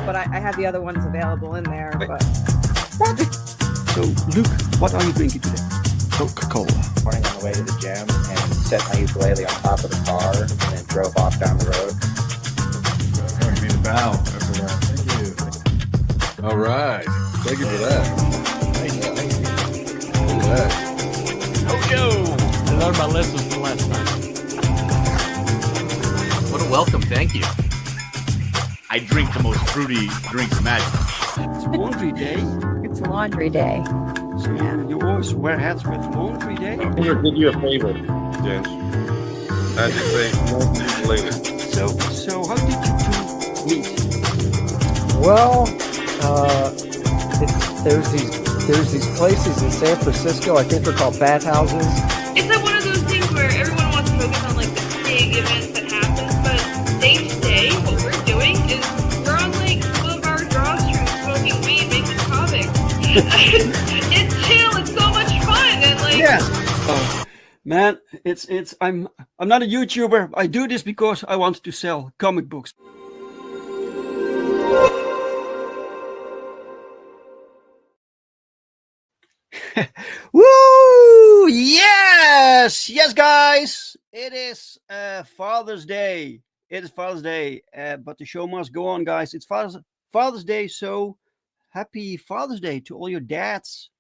But I have the other ones available in there. But... So, Luke, what are you drinking today? Coca-Cola. Morning on the way to the gym and set my ukulele on top of the car and then drove off down the road. Going to be the bow after that. Thank you. All right. Thank you for that. Thank you. Look at that. Yo! I learned my lesson from last night. What a welcome, thank you. I drink the most fruity drinks imaginable. It's laundry day. It's laundry day. So you always wear hats with laundry day? I'm going to do you a favor, James. I just say, later. So how did you two meet? Well, there's these places in San Francisco. I think they're called bathhouses. It's like one of those things where everyone wants to focus on like the big events that happen, but day to day, what we're doing is we're on like Boulevard Draw Street, smoking weed, making comics. It's chill. It's so much fun, and like Oh, man, I'm not a YouTuber. I do this because I want to sell comic books. Woo! Yes, guys. It is Father's Day. It is Father's Day, but the show must go on, guys. It's Father's Day, so happy Father's Day to all your dads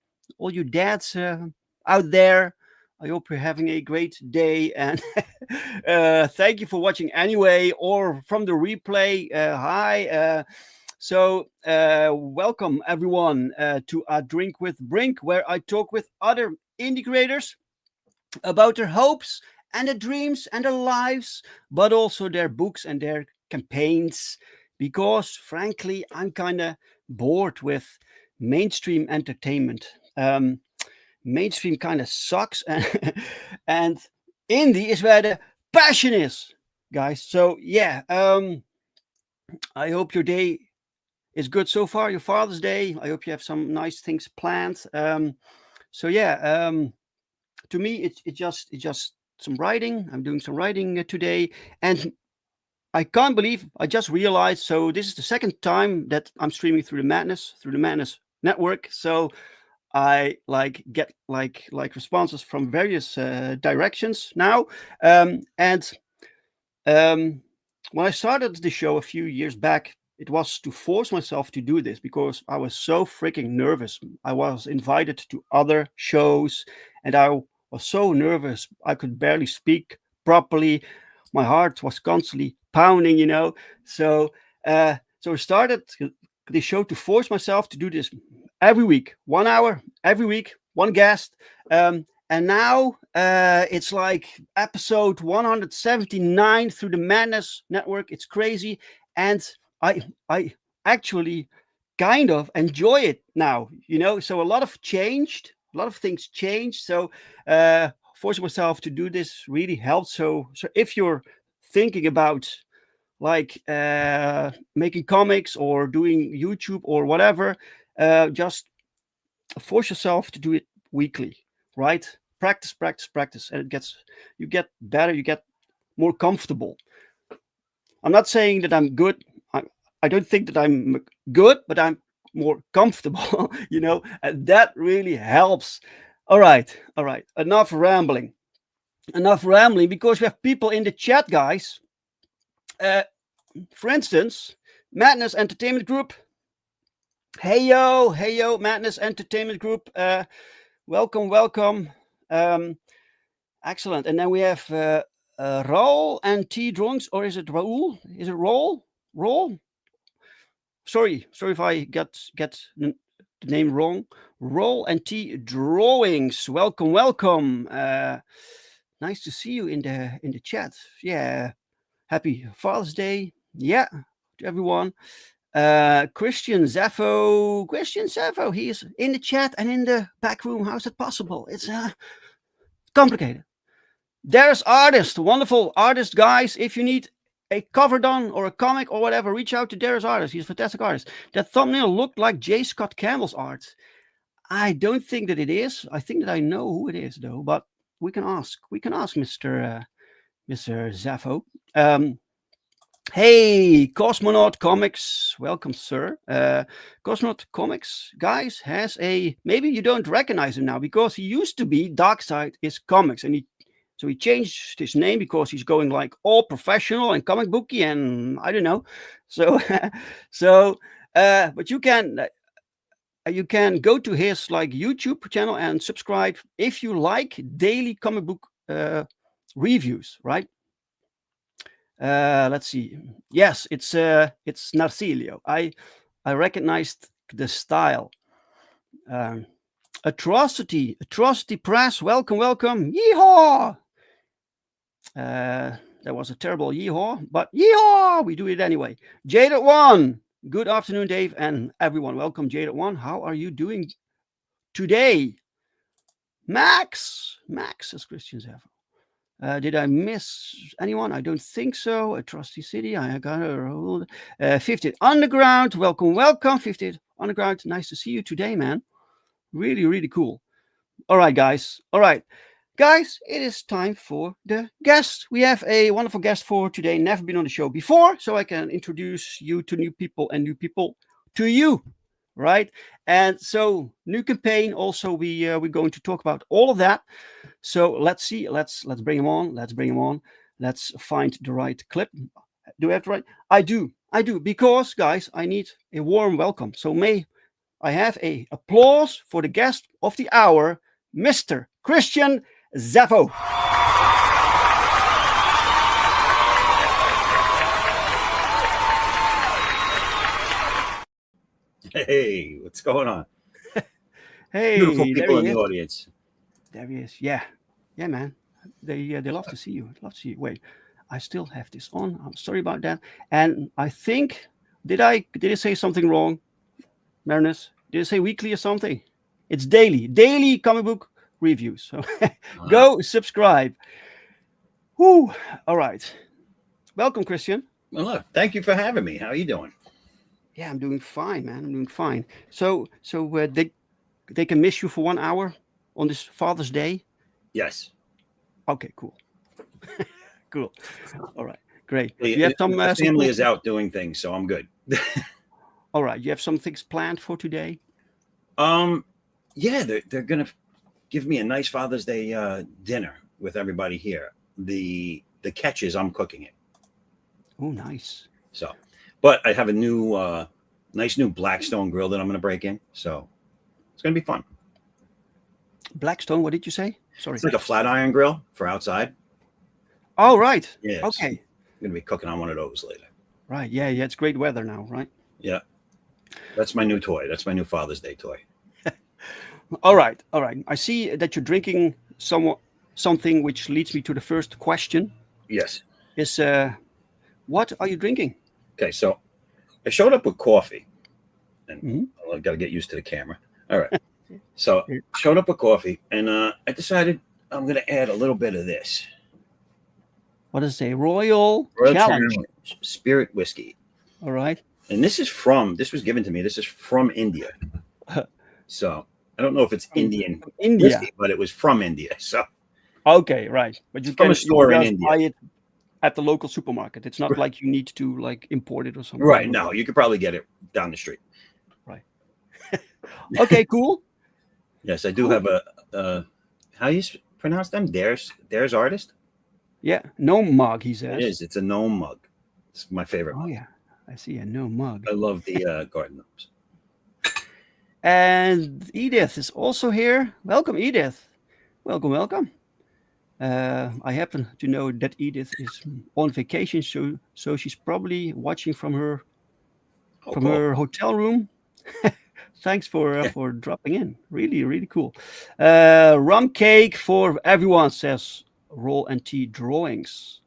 out there. I hope you're having a great day, and thank you for watching anyway, or from the replay. Hi. So welcome everyone to A Drink with Brink, where I talk with other indie creators about their hopes and their dreams and their lives, but also their books and their campaigns, because frankly, I'm kind of bored with mainstream entertainment. Mainstream kind of sucks, and indie is where the passion is, guys. So yeah, I hope your day is good so far, your Father's Day. I hope you have some nice things planned. So yeah, to me, it's just some writing. I'm doing some writing today, and I can't believe I just realized. So this is the second time that I'm streaming through the Madness network. So I get responses from various directions now. And when I started the show a few years back, it was to force myself to do this because I was so freaking nervous. I was invited to other shows and I was so nervous. I could barely speak properly. My heart was constantly pounding, So I started the show to force myself to do this every week, 1 hour, every week, one guest. And now it's like episode 179 through the Madness Network. It's crazy. And I actually kind of enjoy it now, So a lot of things changed. So forcing myself to do this really helped. So if you're thinking about making comics or doing YouTube or whatever, just force yourself to do it weekly, right? Practice, and you get better, you get more comfortable. I'm not saying that I'm good. I don't think that I'm good, but I'm more comfortable, and that really helps. All right. Enough rambling, because we have people in the chat, guys. For instance, Madness Entertainment Group. Hey yo, Madness Entertainment Group. Welcome. Excellent. And then we have Raul and T Drawings, or is it Raul? Is it Raul? Sorry if I get the name wrong. Raul and T Drawings. Welcome. Nice to see you in the chat. Yeah. Happy Father's Day. Yeah, to everyone. Christian Zaffo, he is in the chat and in the back room. How's it possible? It's complicated. There's artist, wonderful artist, guys. If you need a cover done or a comic or whatever, reach out to Darius Artist. He's a fantastic artist. That thumbnail looked like J. Scott Campbell's art. I don't think that it is. I think that I know who it is, though. But we can ask. We can ask Mr. Zaffo. Hey, Cosmonaut Comics, welcome, sir. Cosmonaut Comics, guys, has a, maybe you don't recognize him now because he used to be Darkside is Comics, and so he changed his name because he's going like all professional and comic booky, and I don't know. So, but you can go to his like YouTube channel and subscribe if you like daily comic book reviews, right? Let's see. Yes, it's Narcilio. I recognized the style. Atrocity Press. Welcome. Yeehaw! That was a terrible yeehaw, but yeehaw! We do it anyway. Jaded One. Good afternoon, Dave, and everyone. Welcome, Jaded One. How are you doing today? Max is Christian Zaffo. Did I miss anyone? I don't think so. A Trusty City. I got a 50th Underground. Welcome. 50th Underground. Nice to see you today, man. Really cool. All right, guys. It is time for the guest. We have a wonderful guest for today. Never been on the show before, so I can introduce you to new people and new people to you. Right. And so new campaign. Also, we're going to talk about all of that. So let's see. Let's bring him on. Let's find the right clip. Do I have the right? I do. Because, guys, I need a warm welcome. So may I have a applause for the guest of the hour, Mr. Christian Zaffo. Hey, what's going on? Hey, beautiful people in the audience. There he is. Yeah, man. They love to see you. Wait, I still have this on. I'm sorry about that. And I think did I say something wrong, Marinus? Did I say weekly or something? It's daily comic book reviews. So go subscribe. Whoo! All right. Welcome, Christian. Well, look, thank you for having me. How are you doing? Yeah, I'm doing fine, man. I'm doing fine. So they can miss you for 1 hour on this Father's Day? Yes. Okay, cool. Cool. All right, great. You have some family is out doing things, so I'm good. All right, you have some things planned for today? Yeah, they're gonna give me a nice Father's Day dinner with everybody here. The catch is I'm cooking it. Oh, nice. So, but I have a new nice new Blackstone grill that I'm gonna break in, so it's gonna be fun. Blackstone, what did you say? Sorry. It's like a flat iron grill for outside. Oh, right. Yeah. Okay. So I'm gonna be cooking on one of those later. Right. Yeah. It's great weather now, right? Yeah. That's my new toy. That's my new Father's Day toy. All right. I see that you're drinking something which leads me to the first question. Yes. Is what are you drinking? Okay, so I showed up with coffee, and I've got to get used to the camera. All right. So showed up with coffee, and I decided I'm going to add a little bit of this. What does it say? Royal Challenge Spirit Whiskey. All right. And this was given to me. This is from India. So I don't know if it's Indian whiskey, but it was from India. So okay, right. But you can buy it at the local supermarket. It's not like you need to like import it or something. Right. No, you could probably get it down the street. Right. Okay, cool. Yes, I do have a how you pronounce them? There's Artist? Yeah, gnome mug, he says. It is. It's a gnome mug. It's my favorite mug. Yeah. I see a gnome mug. I love the garden gnomes. And Edith is also here. Welcome, Edith. Welcome. I happen to know that Edith is on vacation, so she's probably watching from her her hotel room. Thanks for dropping in. Really cool. Rum cake for everyone, says Roll and Tea Drawings.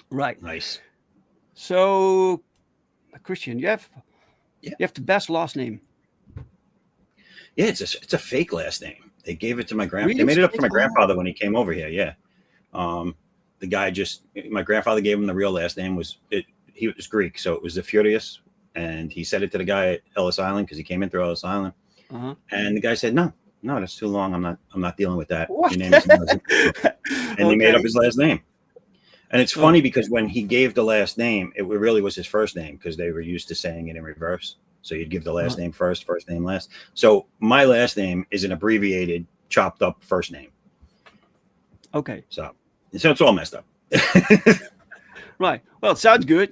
Right. Nice. So Christian, you have the best last name. Yeah, it's a fake last name. They gave it to my grandpa. Really? They made it up for my grandfather when he came over here. Yeah. The guy my grandfather gave him the real last name. He was Greek, so it was the Furious, and he said it to the guy at Ellis Island because he came in through Ellis Island, and the guy said, "No, that's too long. I'm not dealing with that. What? Your name is and he made up his last name. And it's funny because when he gave the last name, it really was his first name because they were used to saying it in reverse. So you'd give the last name first name last. So my last name is an abbreviated, chopped up first name. Okay. So it's all messed up. Right. Well, it sounds good.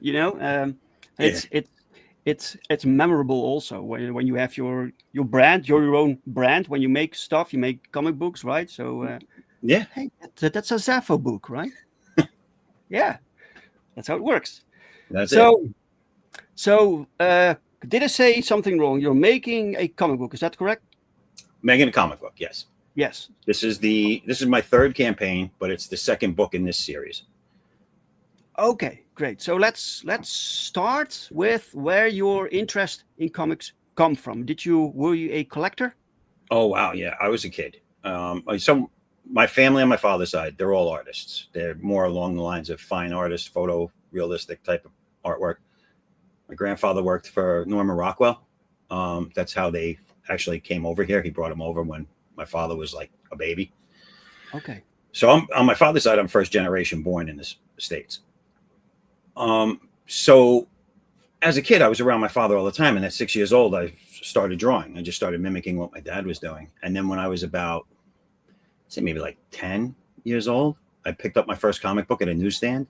It's memorable also when you have your brand, your own brand. When you make stuff, you make comic books, right? So yeah. Hey, that's a Zaffo book, right? Yeah, that's how it works. That's it. So, did I say something wrong? You're making a comic book, is that correct? Making a comic book, yes. Yes. This is my third campaign, but it's the second book in this series. Okay, great. So let's start with where your interest in comics come from. Were you a collector? Oh wow, yeah, I was a kid. So my family on my father's side, they're all artists. They're more along the lines of fine artists, photorealistic type of artwork. My grandfather worked for Norman Rockwell. That's how they actually came over here. He brought him over when my father was like a baby. Okay. So on my father's side, I'm first generation born in the States. So as a kid, I was around my father all the time. And at 6 years old, I started drawing. I just started mimicking what my dad was doing. And then when I was about, say maybe like 10 years old, I picked up my first comic book at a newsstand.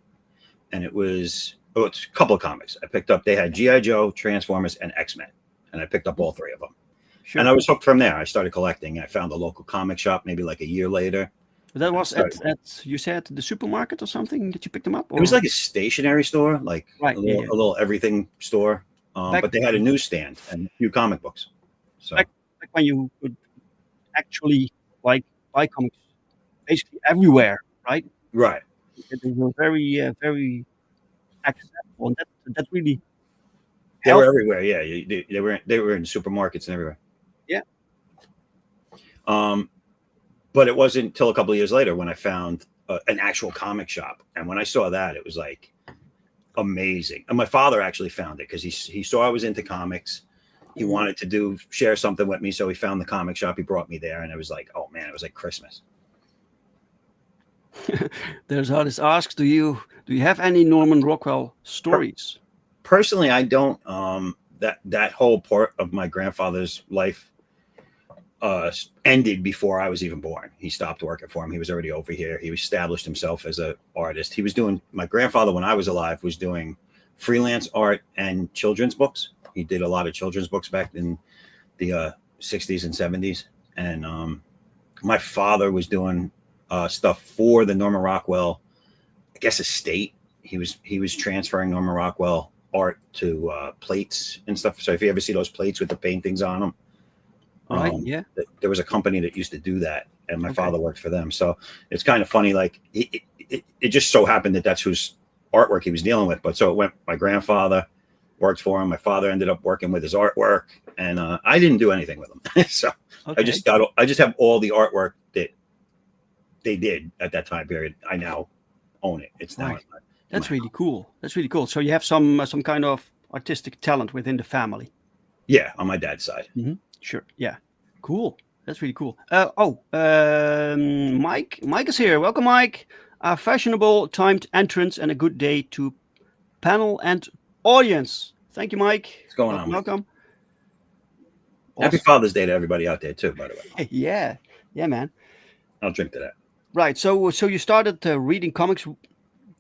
And it's a couple of comics. I picked up, they had G.I. Joe, Transformers, and X-Men. And I picked up all three of them. Sure. And I was hooked from there. I started collecting. I found a local comic shop maybe like a year later. That was at you said the supermarket or something that you picked them up? Or? It was like a stationery store, like a little everything store. But they had a newsstand and a few comic books. So back when you could actually buy comics basically everywhere, right? Right. They were very, very accessible. And that really they were everywhere. Yeah, they were in supermarkets and everywhere. Yeah. But it wasn't until a couple of years later when I found an actual comic shop. And when I saw that, it was like amazing. And my father actually found it because he saw I was into comics. He wanted to share something with me. So he found the comic shop. He brought me there. And it was like, oh man, it was like Christmas. There's artists asked, do you have any Norman Rockwell stories? Personally, I don't. That whole part of my grandfather's life ended before I was even born. He stopped working for him. He was already over here. He established himself as an artist. My grandfather, when I was alive, was doing freelance art and children's books. He did a lot of children's books back in the 60s and 70s. And my father was doing stuff for the Norman Rockwell, I guess, estate. He was transferring Norman Rockwell art to plates and stuff. So if you ever see those plates with the paintings on them, right? Yeah. There was a company that used to do that, and my father worked for them. So it's kind of funny. Like it just so happened that that's whose artwork he was dealing with. But so it went. My grandfather worked for him. My father ended up working with his artwork, and I didn't do anything with him. So I just have all the artwork that they did at that time period. I now own it. It's now. Right. That's really cool. That's really cool. So you have some kind of artistic talent within the family. Yeah, on my dad's side. Mm-hmm. Sure. Yeah. Cool. That's really cool. Mike. Mike is here. Welcome, Mike. A fashionable timed entrance and a good day to panel and audience. Thank you, Mike. What's going on? Welcome. Happy Father's Day to everybody out there too, by the way. Yeah. Yeah, man. I'll drink to that. Right. So you started reading comics.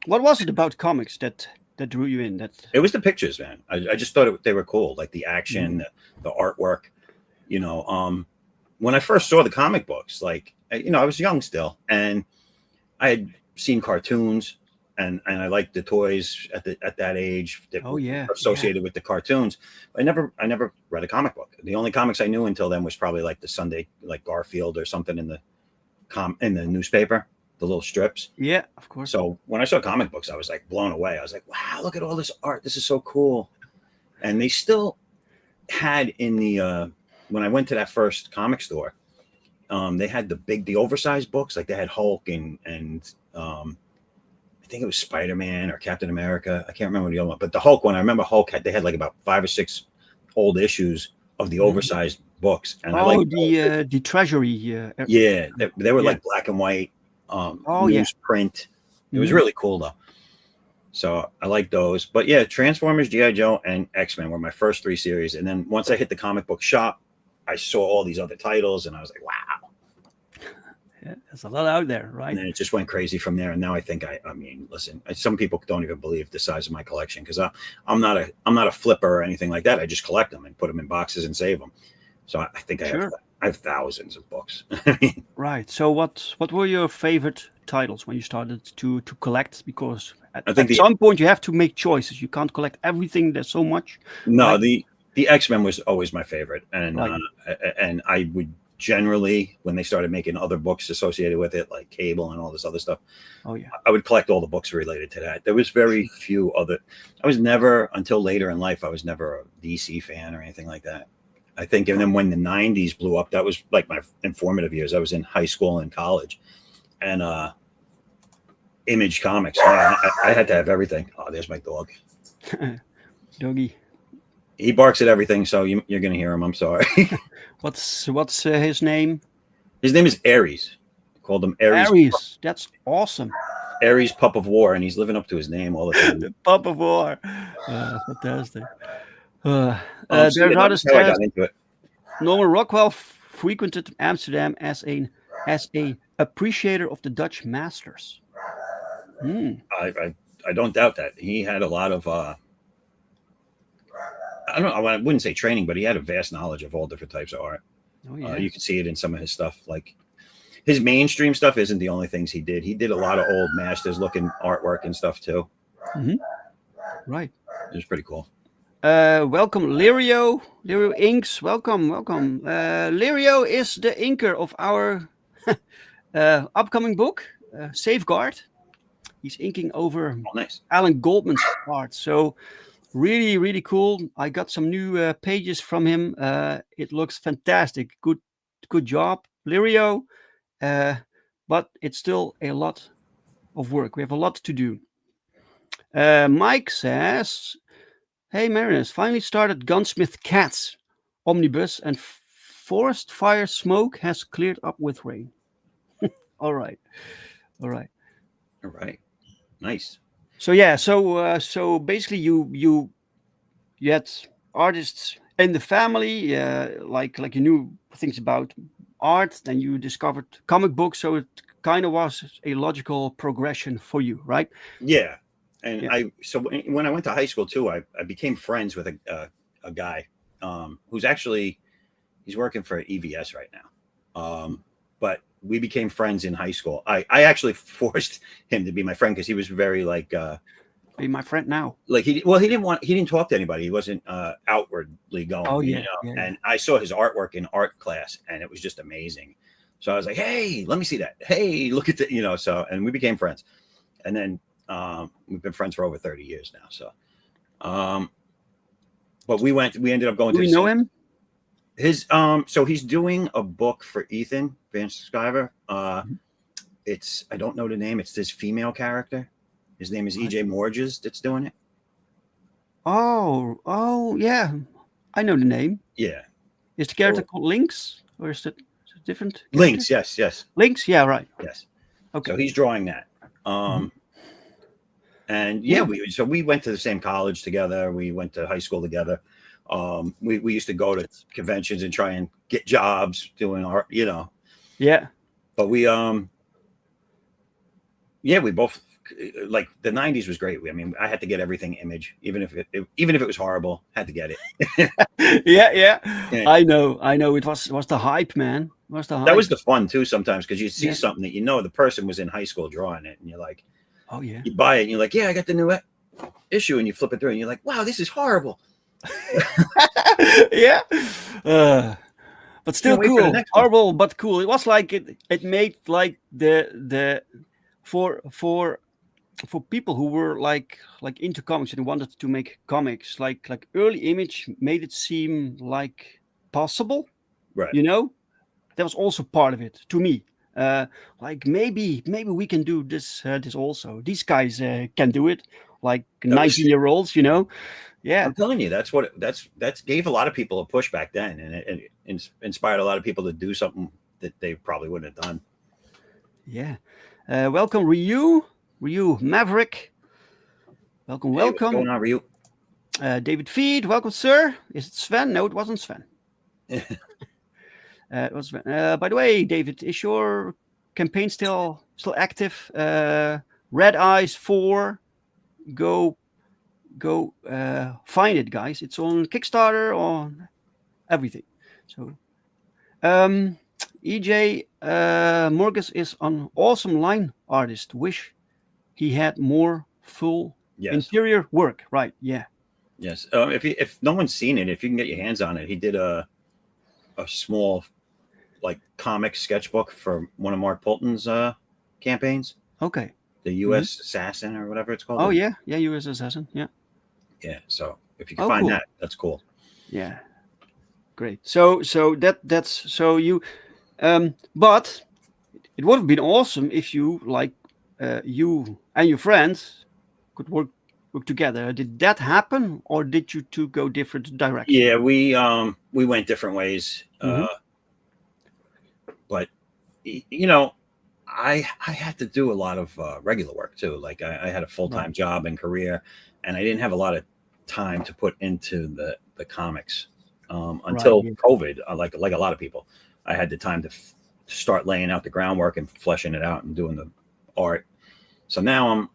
What was it about comics that drew you in? It was the pictures, man. I just thought they were cool, like the action, the artwork. When I first saw the comic books, like, I was young still, and I had seen cartoons, and I liked the toys at that age that were associated with the cartoons. I never read a comic book. The only comics I knew until then was probably like the Sunday, like Garfield or something in the newspaper. The little strips. Yeah, of course. So when I saw comic books, I was like blown away. I was like, wow, look at all this art. This is so cool. And they still had in the when I went to that first comic store, they had the oversized books. Like they had Hulk and I think it was Spider-Man or Captain America. I can't remember the other one, but the Hulk one, I remember they had like about 5 or 6 old issues of the oversized books. And the Treasury. Yeah, they were like black and white, newsprint. It was really cool though. So I like those. But yeah, Transformers, G.I. Joe, and X-Men were my first 3 series. And then once I hit the comic book shop, I saw all these other titles and I was like, wow. Yeah, there's a lot out there, right? And then it just went crazy from there. And now I think I mean, listen, some people don't even believe the size of my collection because I'm not a flipper or anything like that. I just collect them and put them in boxes and save them. So I think I have thousands of books. Right. So what were your favorite titles when you started to collect? Because at some point you have to make choices. You can't collect everything. There's so much. No, the X-Men was always my favorite, and and I would generally, when they started making other books associated with it, like Cable and all this other stuff, I would collect all the books related to that. There was very few other. I was never, until later in life, I was never a DC fan or anything like that. I think, and then when the 90s blew up, that was like my informative years. I was in high school and college, and Image Comics. I had to have everything. Oh, there's my dog. Doggy. He barks at everything, so you're going to hear him. I'm sorry. What's his name? His name is Ares. I called him Ares. Ares. That's awesome. Ares, Pup of War, and he's living up to his name all the time. The Pup of War. Fantastic. How I got into it. Norman Rockwell frequented Amsterdam as a appreciator of the Dutch masters. I don't doubt that. He had a lot of I don't know, I wouldn't say training, but he had a vast knowledge of all different types of art. Oh, yeah. You can see it in some of his stuff. Like his mainstream stuff isn't the only things he did. He did a lot of old masters looking artwork and stuff too. Right. It was pretty cool. Welcome, Lirio Inks. Welcome. Lirio is the inker of our upcoming book, Safeguard. He's inking over Alan Goldman's art. So really, really cool. I got some new pages from him. It looks fantastic. Good job, Lirio. But it's still a lot of work. We have a lot to do. Mike says, hey, Mariners, finally started Gunsmith Cats Omnibus and Forest Fire Smoke has cleared up with rain. All right. Nice. So basically you had artists in the family, like you knew things about art, then you discovered comic books, so it kind of was a logical progression for you, right? Yeah. And so when I went to high school too, I became friends with a guy who's actually, he's working for EVS right now. But we became friends in high school. I actually forced him to be my friend because he was very like be my friend now. Like he didn't talk to anybody. He wasn't outwardly going. Oh yeah, you know? And I saw his artwork in art class and it was just amazing. So I was like, hey, let me see that. Hey, look at that, so, and we became friends. And then we've been friends for over 30 years now. So but we ended up going to know him. His so he's doing a book for Ethan Van Sciver. It's, I don't know the name, it's this female character. His name is EJ Morges that's doing it. Oh yeah, I know the name. Yeah. Is the character called Lynx, or is it different character? Lynx, yes. Lynx, yeah, right. Yes. Okay. So he's drawing that. And we went to the same college together. We went to high school together. We used to go to conventions and try and get jobs doing art, Yeah. But we both, like, the 90s was great. I had to get everything Image, even if it was horrible, had to get it. yeah. I know. It was the hype, man. That was the fun too sometimes, because you see something that the person was in high school drawing it, and you're like, oh yeah. You buy it and you're like, yeah, I got the new issue, and you flip it through and you're like, wow, this is horrible. Yeah. But still cool. Horrible but cool. It was like it made like the for for people who were like into comics and wanted to make comics, like early Image made it seem like possible. Right. You know, that was also part of it to me. Like maybe we can do this also. These guys can do it. Like 19-year-olds, you know. Yeah, I'm telling you, that's gave a lot of people a push back then, and it inspired a lot of people to do something that they probably wouldn't have done. Yeah. Welcome, Ryu Maverick. Welcome. Hey, what's going on, Ryu? David Feed, welcome, sir. Is it Sven? No, it wasn't Sven. It was Sven. By the way, David, is your campaign still active? Red Eyes 4. Go find it, guys. It's on Kickstarter, on everything. So EJ Morgus is an awesome line artist. Wish he had more full interior work. Right? Yeah. Yes. If no one's seen it, if you can get your hands on it, he did a small like comic sketchbook for one of Mark Polton's campaigns. Okay. The U.S. Assassin or whatever it's called. Oh yeah, U.S. Assassin. Yeah. Yeah. So if you can find that, that's cool. Yeah. Great. So that's so you. But it would have been awesome if you you and your friends could work together. Did that happen, or did you two go different directions? Yeah, we went different ways. But you know, I had to do a lot of regular work too. Like I had a full-time job and career, and I didn't have a lot of time to put into the comics until COVID. Like a lot of people, I had the time to start laying out the groundwork and fleshing it out and doing the art. So now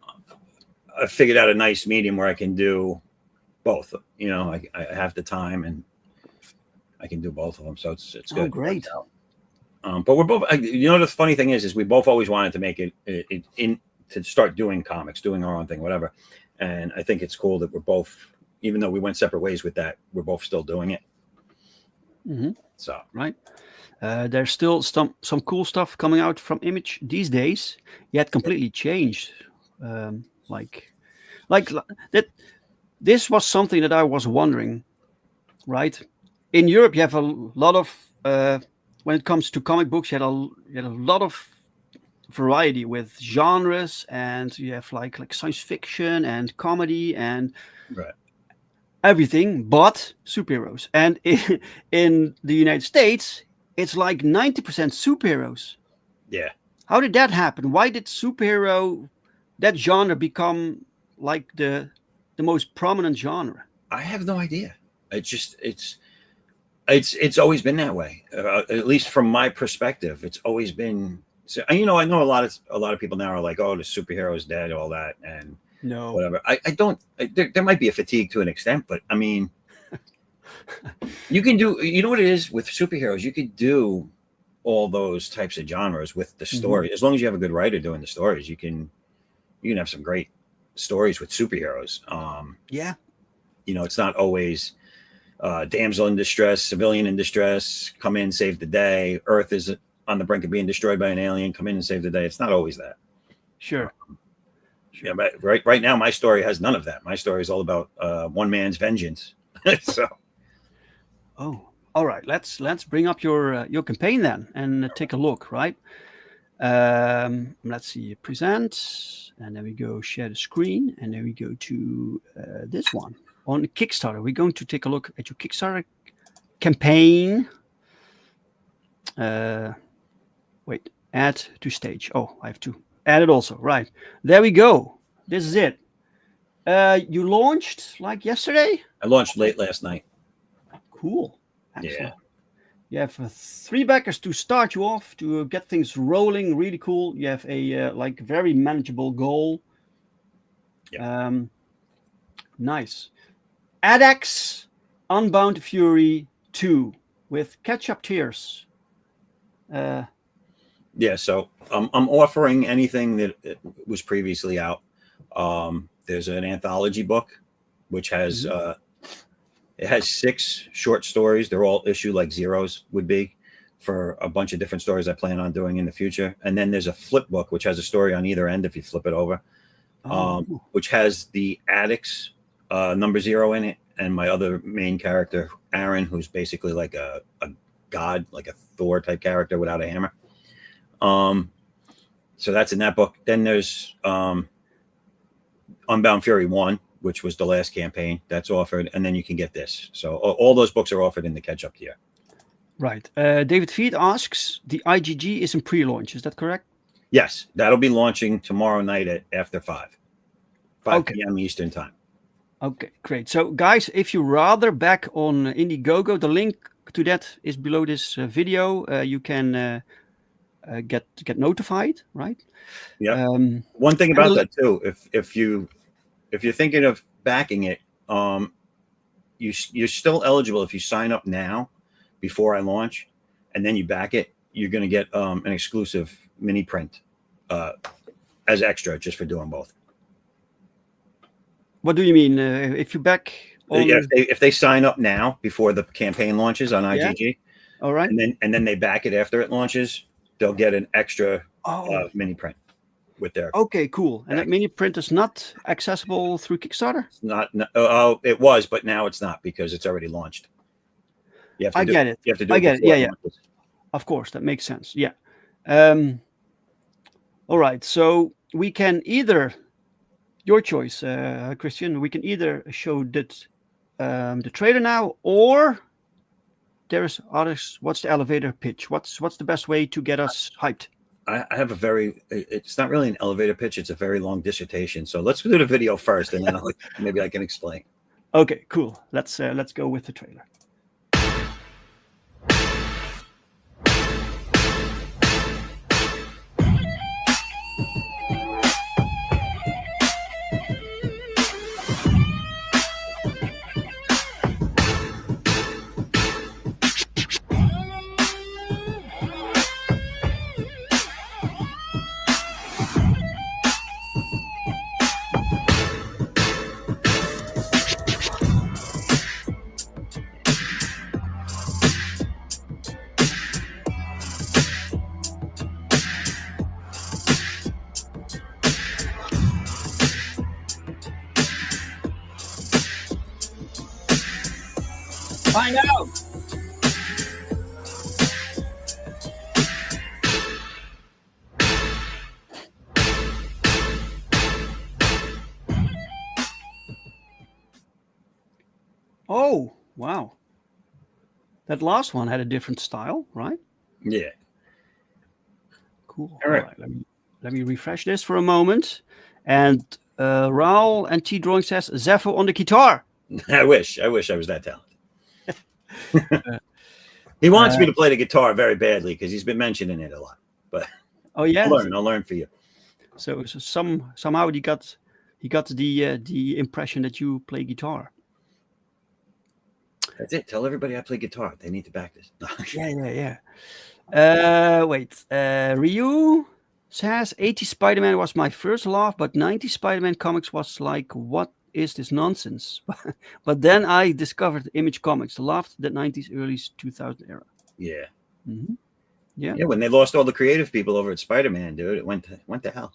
I figured out a nice medium where I can do both. You know, I have the time and I can do both of them. So it's good. Oh, great. But we're both, you know, the funny thing is we both always wanted to make it to start doing comics, doing our own thing, whatever. And I think it's cool that we're both, even though we went separate ways with that, we're both still doing it. So, right. There's still some cool stuff coming out from Image these days, yet completely changed. Like that. This was something that I was wondering, right? In Europe, you have a lot of, when it comes to comic books, you had a lot of variety with genres, and you have like science fiction and comedy and everything, but superheroes. And in the United States, it's like 90% superheroes. Yeah. How did that happen? Why did that genre become like the most prominent genre? I have no idea. It's always been that way. At least from my perspective, it's always been. So, you know, I know a lot of people now are like, "Oh, the superhero is dead," all that, and whatever. I don't. There might be a fatigue to an extent, but I mean, you can do. You know what it is with superheroes? You could do all those types of genres with the story, as long as you have a good writer doing the stories. You can have some great stories with superheroes. Yeah. You know, it's not always damsel in distress, civilian in distress, come in, save the day. Earth is on the brink of being destroyed by an alien, come in and save the day. It's not always that. Sure. Yeah, but right now my story has none of that. My story is all about one man's vengeance. So. Oh, all right. Let's bring up your campaign then and take a look, right? Let's see, present, and then we go share the screen, and then we go to this one on Kickstarter. We're going to take a look at your Kickstarter campaign. Wait, add to stage. Oh, I have to add it also. Right, there we go. This is it. You launched like yesterday? I launched late last night. Cool. Excellent. Yeah. You have 3 backers to start you off, to get things rolling. Really cool. You have a like very manageable goal. Yeah. Nice. Addax Unbound Fury 2 with catch-up tiers. Yeah, so I'm offering anything that was previously out. There's an anthology book, which has it has 6 short stories. They're all issue like zeros would be for a bunch of different stories I plan on doing in the future. And then there's a flip book, which has a story on either end if you flip it over. which has the Addax number 0 in it, and my other main character, Aaron, who's basically like a god, like a Thor type character without a hammer. So that's in that book. Then there's Unbound Fury 1, which was the last campaign that's offered, and then you can get this. So all those books are offered in the catch-up tier. Right. David Feed asks, the IGG is in pre-launch. Is that correct? Yes, that'll be launching tomorrow night at after 5 p.m. Eastern time. Okay, great. So, guys, if you rather back on Indiegogo, the link to that is below this video. You can get notified, right? Yeah. One thing about that too, if you're thinking of backing it, you're still eligible if you sign up now before I launch, and then you back it. You're going to get an exclusive mini print as extra just for doing both. What do you mean? If you back on... Yeah, if they sign up now before the campaign launches on IGG, all right, and then they back it after it launches, they'll get an extra mini print with their. Okay, cool. And that mini print is not accessible through Kickstarter? It's not. Oh, it was, but now it's not because it's already launched. You have to get it. You have to do I it get it. before Yeah. launches. Of course, that makes sense. Yeah. All right. So we can either, your choice, Christian. We can either show that the trailer now, or there's others. What's the elevator pitch? What's the best way to get us hyped? I have a very. It's not really an elevator pitch. It's a very long dissertation. So let's do the video first, and then maybe I can explain. Okay, cool. Let's go with the trailer. Find out. Oh, wow. That last one had a different style, right? Yeah. Cool. All right. Let me refresh this for a moment. And Raul and T Drawing says Zaffo on the guitar. I wish I was that talented. He wants me to play the guitar very badly because he's been mentioning it a lot. But oh yeah, I'll learn for you. So somehow he got the impression that you play guitar. That's it. Tell everybody I play guitar. They need to back this. Yeah. Wait. Ryu says 80 Spider-Man was my first love, but 90 Spider-Man comics was like, what is this nonsense? But then I discovered Image Comics, loved the 90s, early 2000 era. Yeah. Mm-hmm. Yeah. When they lost all the creative people over at Spider-Man, dude, it went to hell.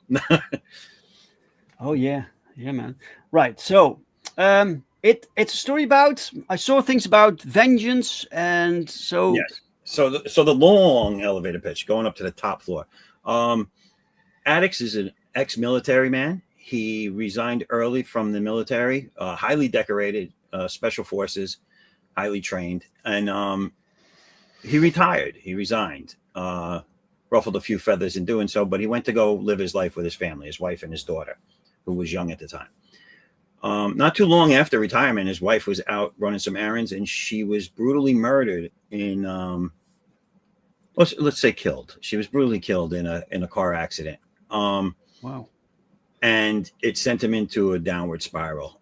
Oh yeah, man. Right. So it's a story about, I saw things about vengeance, and so yes. So the long elevator pitch going up to the top floor. Addax is an ex-military man. He resigned early from the military, highly decorated, special forces, highly trained, and he retired. He resigned, ruffled a few feathers in doing so, but he went to go live his life with his family, his wife and his daughter, who was young at the time. Not too long after retirement, his wife was out running some errands, and she was brutally murdered in, let's say killed. She was brutally killed in a car accident. Wow. And it sent him into a downward spiral.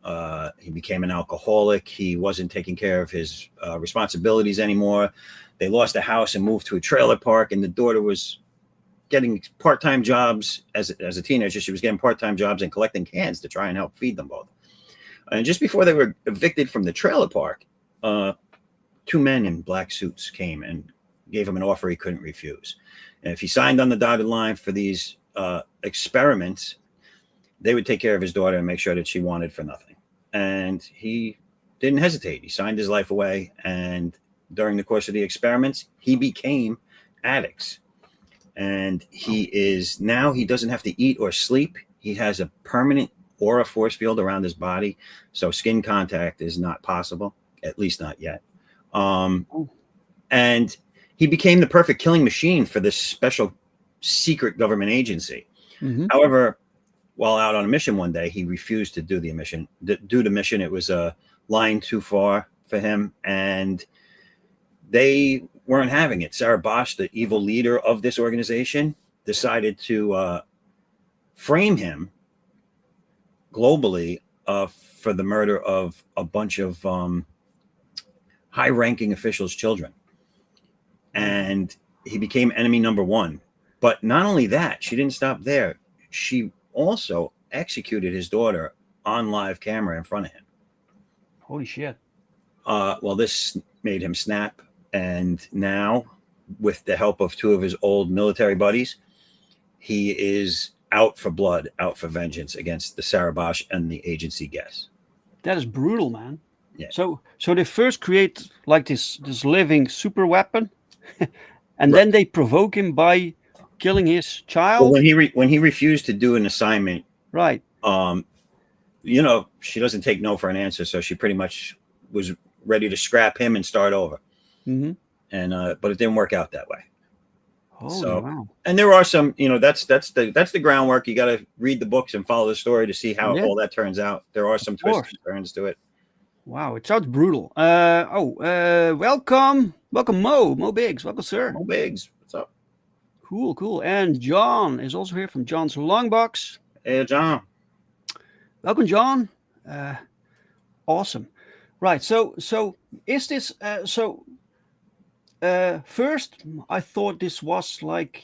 He became an alcoholic. He wasn't taking care of his responsibilities anymore. They lost the house and moved to a trailer park, and the daughter was getting part-time jobs as a teenager. She was getting part-time jobs and collecting cans to try and help feed them both. And just before they were evicted from the trailer park, two men in black suits came and gave him an offer he couldn't refuse. And if he signed on the dotted line for these experiments, they would take care of his daughter and make sure that she wanted for nothing. And he didn't hesitate. He signed his life away. And during the course of the experiments, he became Addax. And he doesn't have to eat or sleep. He has a permanent aura force field around his body. So skin contact is not possible, at least not yet. And he became the perfect killing machine for this special secret government agency. However, while out on a mission one day, he refused to do the mission. It was a line too far for him, and they weren't having it. Sarah Bosch, the evil leader of this organization, decided to frame him globally for the murder of a bunch of high-ranking officials' children. And he became enemy number one. But not only that, she didn't stop there. She also executed his daughter on live camera in front of him. Holy shit. Well, this made him snap. And now, with the help of two of his old military buddies, he is out for blood, out for vengeance against the Sarah Bosch and the agency guests. That is brutal, man. Yeah. So they first create like this living super weapon, and then they provoke him by killing his child. Well, when he refused to do an assignment, right? She doesn't take no for an answer, so she pretty much was ready to scrap him and start over. And but it didn't work out that way. Wow. And there are some, that's the groundwork. You got to read the books and follow the story to see how all that turns out. There are some twists and turns to it. Wow, it sounds brutal. Welcome, Mo Biggs. Welcome, sir. Mo Biggs, what's up? Cool. And John is also here from John's Longbox. Hey, John. Welcome, John. Awesome. Right. So is this first, I thought this was like,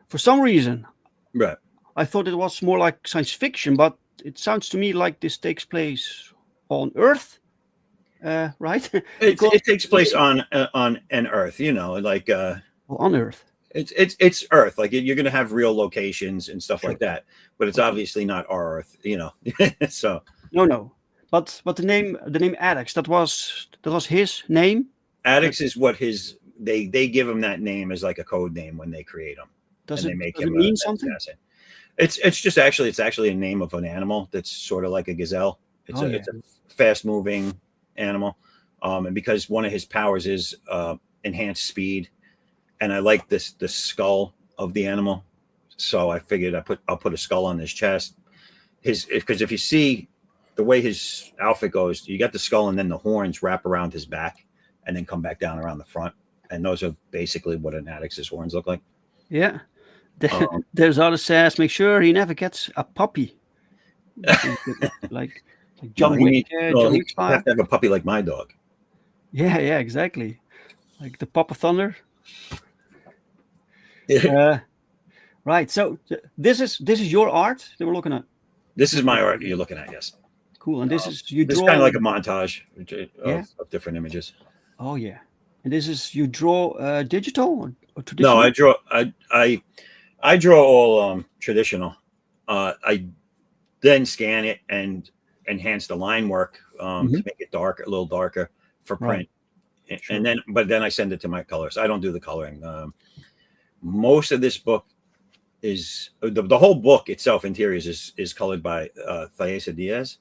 for some reason, right? I thought it was more like science fiction, but it sounds to me like this takes place on Earth, right? It takes place on an Earth, on Earth. It's Earth. Like you're going to have real locations and stuff like that, but it's obviously not our Earth, So no, but the name Addax, that was his name. Addax is what they give him that name as like a code name when they create him. Does it mean something? It's actually a name of an animal that's sort of like a gazelle. It's a fast moving animal, and because one of his powers is enhanced speed, and I like the skull of the animal, so I figured I'll put a skull on his chest. Because if you see the way his outfit goes, you got the skull and then the horns wrap around his back and then come back down around the front. And those are basically what an Addax's horns look like. Yeah. There's other says, make sure he never gets a puppy. like John Wick. You have to have a puppy like my dog. Yeah, exactly. Like the Papa Thunder. Right. So this is your art that we're looking at. This is my art you're looking at, yes. Cool. And this is you draw. It's kind of like a montage of different images. Oh yeah. And this is you draw digital or traditional? No, I draw all traditional. I then scan it and enhance the line work to make it dark, a little darker for print. Right. And then I send it to my colorist. I don't do the coloring. Most of this book is the whole book itself, interiors is colored by Thaisa Diaz.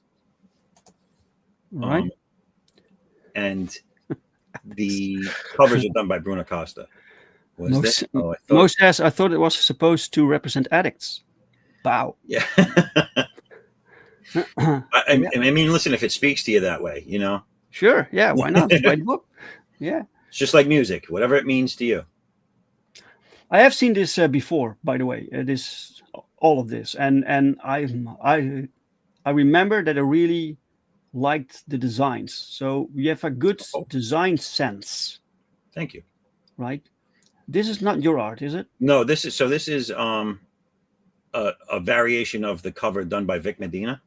Right. And the covers are done by Bruno Costa. I thought it was supposed to represent addicts. Wow. Yeah. I mean, listen, if it speaks to you that way, Sure. Yeah. Why not? Write a book. Yeah. It's just like music, whatever it means to you. I have seen this before, by the way. All of this, and I remember that I really liked the designs. So you have a good design sense. Thank you. Right. This is not your art, is it? No, this is a variation of the cover done by Vic Medina.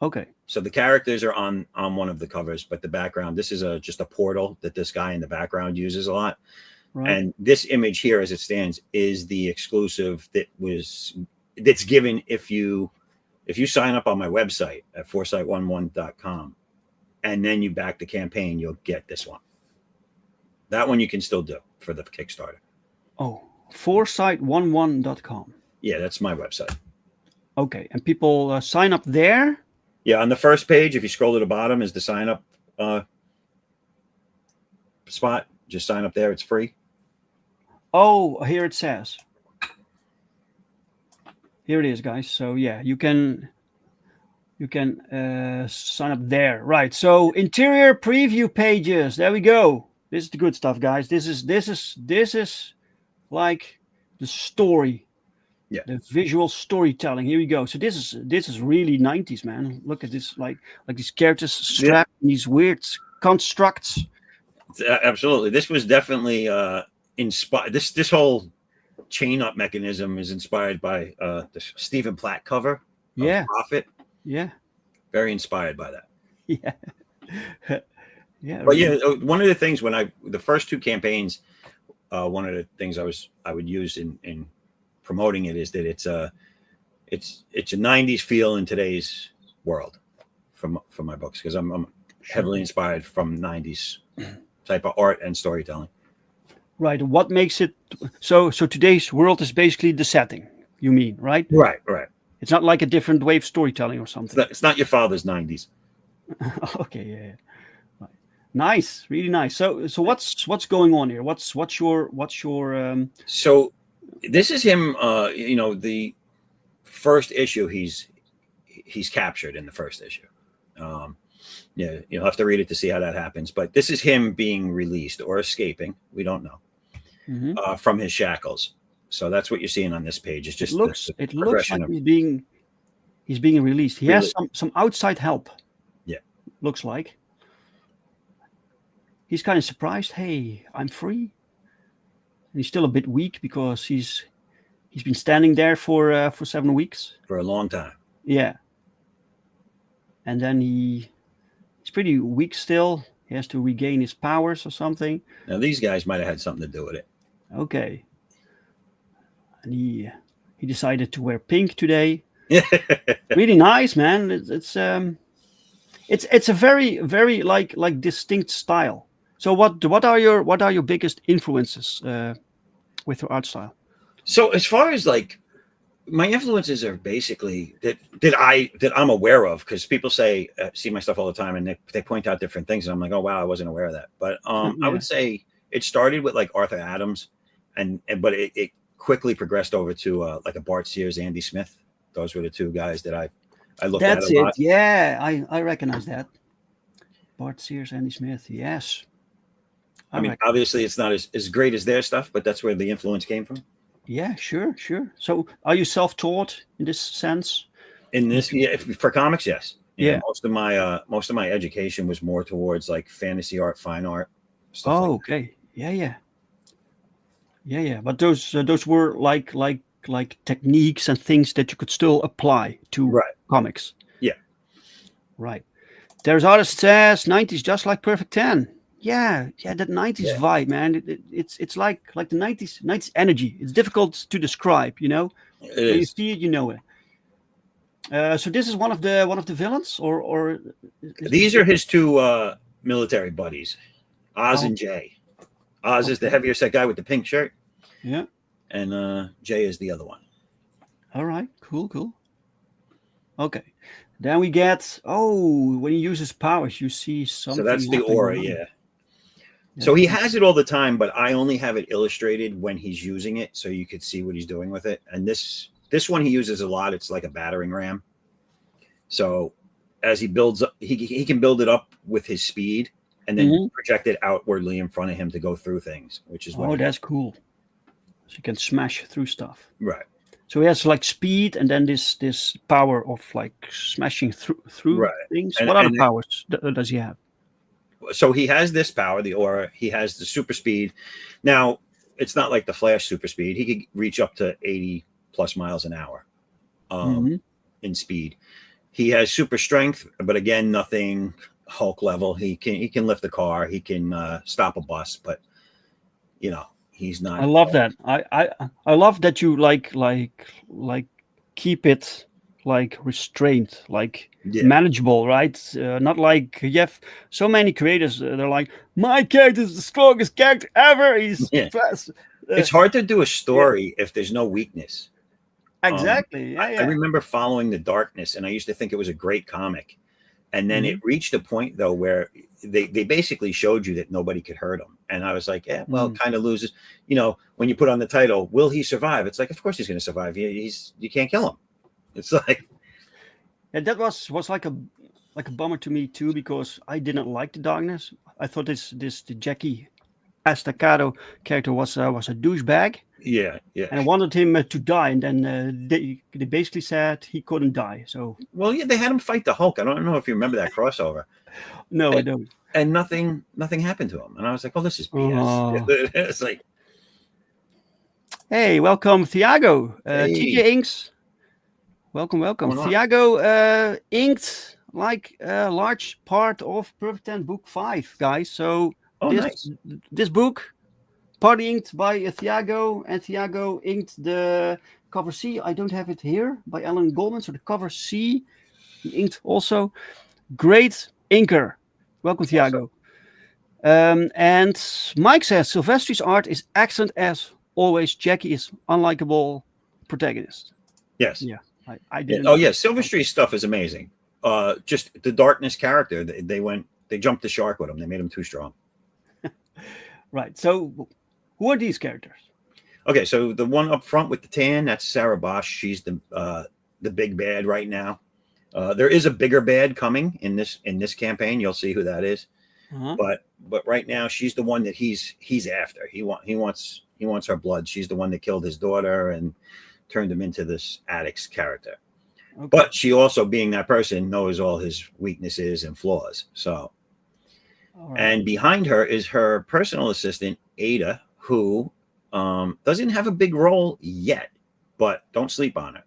Okay. So the characters are on one of the covers, but the background, this is just a portal that this guy in the background uses a lot. Right. And this image here, as it stands, is the exclusive that's given if you if you sign up on my website at foresight11.com and then you back the campaign, you'll get this one. That one you can still do for the Kickstarter. Oh, foresight11.com. Yeah, that's my website. Okay, and people sign up there? Yeah, on the first page, if you scroll to the bottom, is the sign up spot. Just sign up there. It's free. Oh, here it says. Here it is, guys. So yeah, you can sign up there. Right. So interior preview pages. There we go. This is the good stuff, guys. This is like the story. Yeah. The visual storytelling. Here we go. So this is really 90s, man. Look at this, like these characters strapped in these weird constructs. Absolutely. This was definitely inspired. This whole chain up mechanism is inspired by the Stephen Platt cover. Yeah. Prophet. Yeah. Very inspired by that. Yeah. Yeah. But yeah, one of the things when the first two campaigns, one of the things I would use in promoting it is that it's a 90s feel in today's world from my books, because I'm heavily inspired from 90s type of art and storytelling. Right. What makes it so today's world is basically the setting, you mean, right? Right. It's not like a different way of storytelling or something. It's not your father's 90s. Okay, yeah. Right. Nice, really nice. So what's going on here? What's your So this is him, the first issue he's captured in the first issue. Yeah, you'll have to read it to see how that happens. But this is him being released or escaping. We don't know, from his shackles. So that's what you're seeing on this page. It's just it looks like he's being released. He has some outside help. Yeah, looks like he's kind of surprised. Hey, I'm free. And he's still a bit weak because he's been standing there for 7 weeks. For a long time. Yeah. And then he's pretty weak still. He has to regain his powers or something. Now these guys might have had something to do with it. Okay. And he decided to wear pink today. Really nice, man. It's a very, very like distinct style. So what are your biggest influences with your art style? So as far as like my influences are basically that I'm aware of, because people say see my stuff all the time and they point out different things and I'm like, oh wow, I wasn't aware of that. But I would say it started with like Arthur Adams but it quickly progressed over to like a Bart Sears, Andy Smith. Those were the two guys that I looked at a lot. That's it. Yeah, I recognize that. Bart Sears, Andy Smith. Yes. I mean, obviously it's not as great as their stuff, but that's where the influence came from. Yeah, sure. So are you self-taught in this sense? In this, yeah, for comics, yes. Yeah. Most of my education was more towards like fantasy art, fine art. Oh, okay. Yeah. But those were like techniques and things that you could still apply to comics. Yeah. Right. There's artist says 90s just like Perfect 10. Yeah, that 90s vibe, man. It's like the 90s energy. It's difficult to describe, you know. When you see it, you know it. So this is one of the villains, or these are his two military buddies, Oz and Jay. Oz is the heavier set guy with the pink shirt. Yeah. And Jay is the other one. All right, cool. Okay. Then we get when he uses powers, you see something. So that's the aura, yeah. So he has it all the time, but I only have it illustrated when he's using it, so you could see what he's doing with it. And this one he uses a lot. It's like a battering ram. So as he builds up, he can build it up with his speed and then project it outwardly in front of him to go through things, which is that's cool. So you can smash through stuff. Right. So he has like speed and then this power of like smashing through things. What other powers does he have? So he has this power, the aura. He has the super speed. Now, it's not like the Flash super speed. He could reach up to 80 plus miles an hour in speed. He has super strength, but again, nothing Hulk level. He can lift a car. He can stop a bus, but you know, he's not. I love that. I love that you like keep it like restrained, like Yeah. manageable, right? Not like you have so many creators. They're like, my character is the strongest character ever. He's Yeah. fast. It's hard to do a story if there's no weakness. Exactly. I remember following The Darkness, and I used to think it was a great comic. And then it reached a point, though, where they basically showed you that nobody could hurt him. And I was like, yeah, well, kind of loses. You know, when you put on the title, will he survive? It's like, of course he's going to survive. You can't kill him. It's like, and that was like a bummer to me too, because I didn't like The Darkness. I thought the Jackie Estacado character was a douchebag. yeah. And I wanted him to die, and then they basically said he couldn't die. So, well, yeah, they had him fight the Hulk. I don't know if you remember that crossover. No, I don't. And nothing happened to him. And I was like, oh, this is BS. It's like, hey, welcome, Thiago. Hey. TJ Inks. Welcome. Thiago inked like a large part of Perfect 10 Book 5, guys. So this book, partly inked by Thiago, and Thiago inked the cover C. I don't have it here, by Alan Goldman. So the cover C, he inked also. Great inker. Welcome, Thiago. And Mike says Silvestri's art is excellent as always. Jackie is unlikable protagonist. Yes. Yeah. I didn't. Oh yeah, Silverstreet's stuff is amazing. Just the Darkness character, they jumped the shark with him. They made him too strong. Right. So, who are these characters? Okay, so the one up front with the tan, that's Sarah Bosch. She's the big bad right now. There is a bigger bad coming in this campaign. You'll see who that is. But right now, she's the one that he's after. He wants her blood. She's the one that killed his daughter and turned him into this Addax character. Okay. But she also, being that person, knows all his weaknesses and flaws. So, and behind her is her personal assistant, Ada, who doesn't have a big role yet, but don't sleep on her.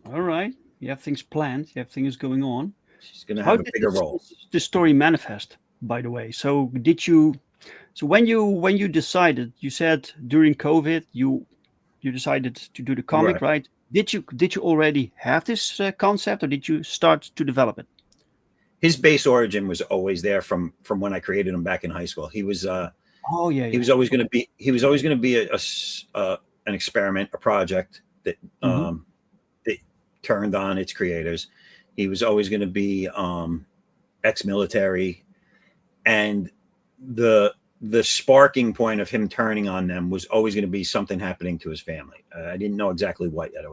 All right. You have things planned. You have things going on. She's going to have a bigger role. The story manifest, by the way. So when you decided, you said during COVID, you decided to do the comic, right? Did you already have this concept, or did you start to develop it? His base origin was always there from when I created him back in high school. He was he was always going to be an experiment, a project that that turned on its creators. He was always going to be ex-military, and the sparking point of him turning on them was always going to be something happening to his family. I didn't know exactly what yet.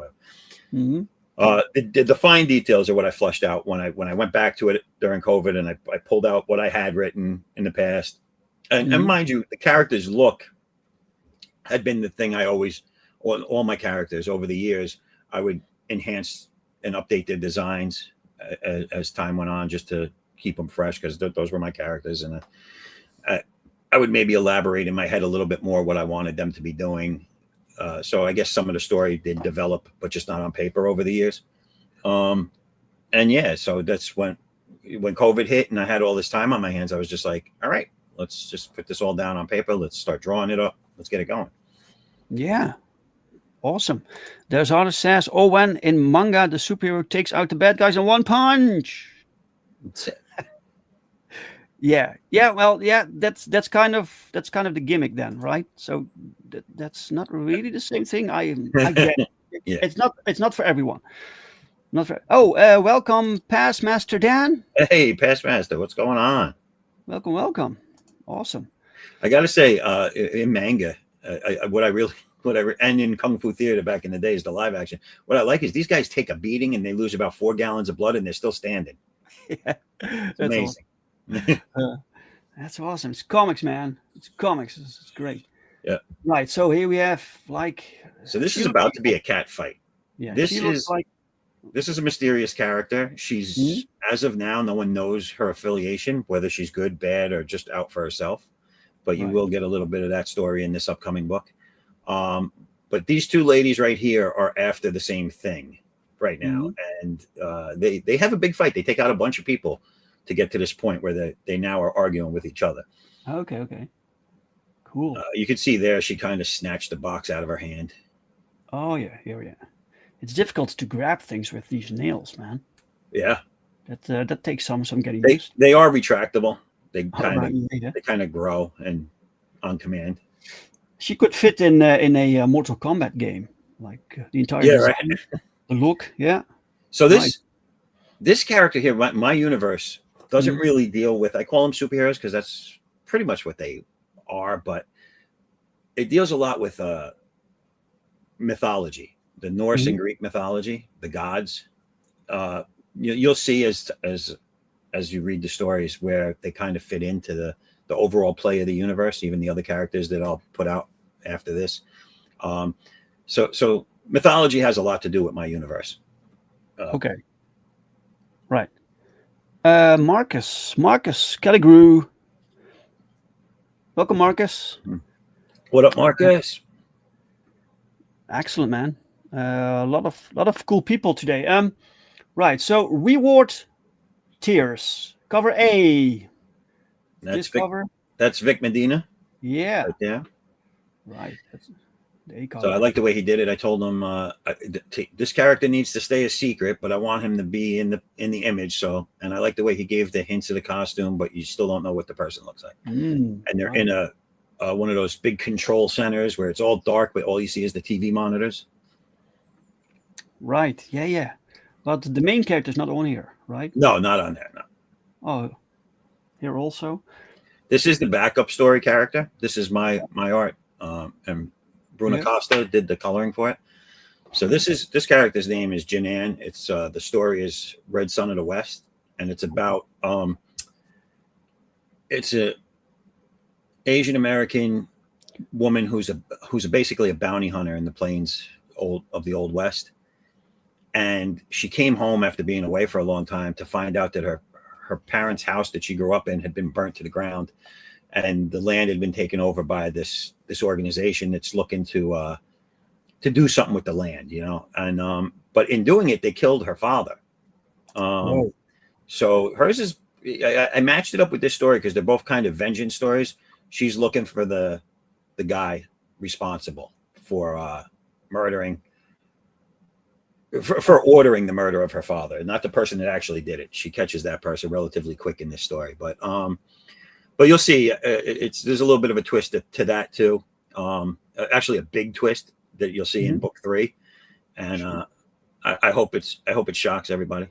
The fine details are what I flushed out when I went back to it during COVID, and I pulled out what I had written in the past. And mind you, the character's look had been the thing I always, all my characters over the years, I would enhance and update their designs as time went on, just to keep them fresh, because those were my characters. And I would maybe elaborate in my head a little bit more what I wanted them to be doing. So I guess some of the story did develop, but just not on paper over the years. And yeah, so that's when COVID hit and I had all this time on my hands, I was just like, all right, let's just put this all down on paper. Let's start drawing it up. Let's get it going. Yeah. Awesome. There's artist says, when in manga, the superhero takes out the bad guys in one punch. That's it. Yeah. Well, yeah, that's kind of the gimmick then, right? So that's not really the same thing. I get it. Yeah. It's not for everyone. Not for. Welcome, Past Master Dan. Hey, Past Master, what's going on? Welcome. Awesome. I got to say, in manga, and in Kung Fu Theater back in the days, the live action, what I like is these guys take a beating and they lose about 4 gallons of blood and they're still standing. Yeah, it's amazing. Awesome. That's awesome. It's comics, man. It's comics. It's great. Yeah. Right. So here we have So this is about to be a cat fight. Yeah. This is a mysterious character. She's as of now, no one knows her affiliation, whether she's good, bad, or just out for herself. But you will get a little bit of that story in this upcoming book. But these two ladies right here are after the same thing right now, and they have a big fight. They take out a bunch of people to get to this point where they now are arguing with each other. Okay. Cool. You can see there she kind of snatched the box out of her hand. Oh yeah, here we are. it's difficult to grab things with these nails, man. Yeah, That takes some getting they used. they are retractable. They Oh, kind of right, yeah. they kind of grow and on command. She could fit in a Mortal Kombat game, like the entire Yeah, design, right. the look. Yeah. So Right. this character here, my universe doesn't Mhm. really deal with. I call them superheroes because that's pretty much what they are, but it deals a lot with mythology, the Norse and Greek mythology, the gods. You'll see as you read the stories where they kind of fit into the overall play of the universe, even the other characters that I'll put out after this. So mythology has a lot to do with my universe. Okay. Right. Marcus Caligrew. Welcome, Marcus. What up, Marcus? Excellent, man. A lot of cool people today. Right. So reward tiers. Cover A. That's This Vic, cover. that's Vic Medina. Yeah. Right there. Right. That's the A cover. So I like the way he did it. I told him this character needs to stay a secret, but I want him to be in the image. So, and I like the way he gave the hints of the costume, but you still don't know what the person looks like. And they're in a one of those big control centers where it's all dark, but all you see is the TV monitors. Right. Yeah. But the main character is not on here, right? No, not on there. No. Oh, here also. This is the backup story character. This is my art, and Bruno Costa did the coloring for it. So this character's name is Jinan. It's the story is Red Son of the West, and it's about it's a Asian American woman who's basically a bounty hunter in the plains of the Old West, and she came home after being away for a long time to find out that her parents' house that she grew up in had been burnt to the ground, and the land had been taken over by this organization that's looking to do something with the land, and but in doing it they killed her father. So hers is I matched it up with this story because they're both kind of vengeance stories. She's looking for the guy responsible for murdering for ordering the murder of her father, not the person that actually did it. She catches that person relatively quick in this story, but you'll see there's a little bit of a twist to that too. Actually, a big twist that you'll see in book 3, and I hope it shocks everybody.